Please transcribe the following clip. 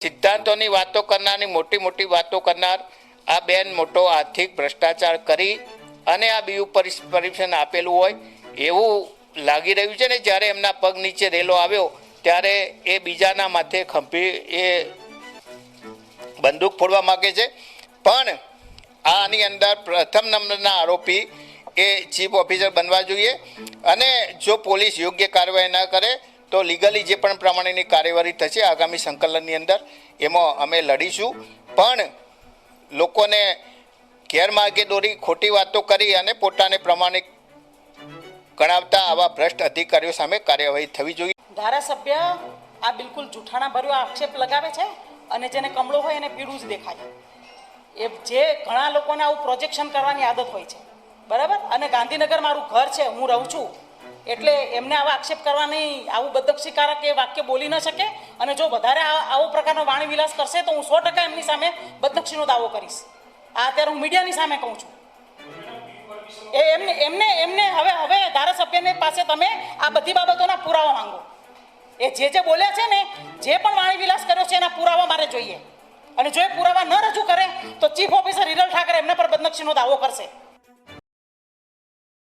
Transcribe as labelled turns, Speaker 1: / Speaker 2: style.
Speaker 1: સિદ્ધાંતોની વાતો કરનારની મોટી મોટી વાતો કરનાર આ બેન મોટો આર્થિક ભ્રષ્ટાચાર કરી અને આ બીયુ પરીક્ષણ આપેલું હોય એવું લાગી રહ્યું છે ને. જ્યારે એમના પગ નીચે રેલો આવ્યો ત્યારે એ બીજાના માથે ખંભી એ બંદૂક ફોડવા માગે છે. પણ આની અંદર પ્રથમ નંબરના આરોપી એ ચીફ ઓફિસર બનવા જોઈએ અને જો પોલીસ યોગ્ય કાર્યવાહી ન કરે તો લીગલી જે પણ પ્રમાણેની કાર્યવાહી થશે આગામી સંકલનની અંદર એમાં અમે લડીશું. પણ લોકોને ગેરમાર્ગે દોરી ખોટી વાતો કરી અને પોતાને પ્રમાણિક ગણાવતા આવા ભ્રષ્ટ અધિકારીઓ સામે કાર્યવાહી થવી જોઈએ.
Speaker 2: ધારાસભ્ય આ બિલકુલ જૂઠાણા ભર્યો આક્ષેપ લગાવે છે અને જેને કમળો હોય એને પીળું જ દેખાય. એ જે ઘણા લોકોને આવું પ્રોજેક્શન કરવાની આદત હોય છે, બરાબર. અને ગાંધીનગર મારું ઘર છે, હું રહું છું, એટલે એમને આવા આક્ષેપ કરવાની આવું બદનક્ષીકારક એ વાક્ય બોલી ન શકે. અને જો વધારે આવો પ્રકારનો વાણી વિલાસ કરશે તો હું 100% એમની સામે બદનક્ષીનો દાવો કરીશ. આ અત્યારે હું મીડિયાની સામે કહું છું. એ એમને હવે ધારાસભ્યની પાસે તમે આ બધી બાબતોના પુરાવા માંગો. એ જે બોલ્યા છે ને, જે પણ વાણી વિલાસ કર્યો છે એના પુરાવા મારે જોઈએ. અને જો એ પુરાવા ન રજૂ કરે તો ચીફ ઓફિસર હિરલ ઠાકરે એમના પર બદનક્ષીનો દાવો કરશે.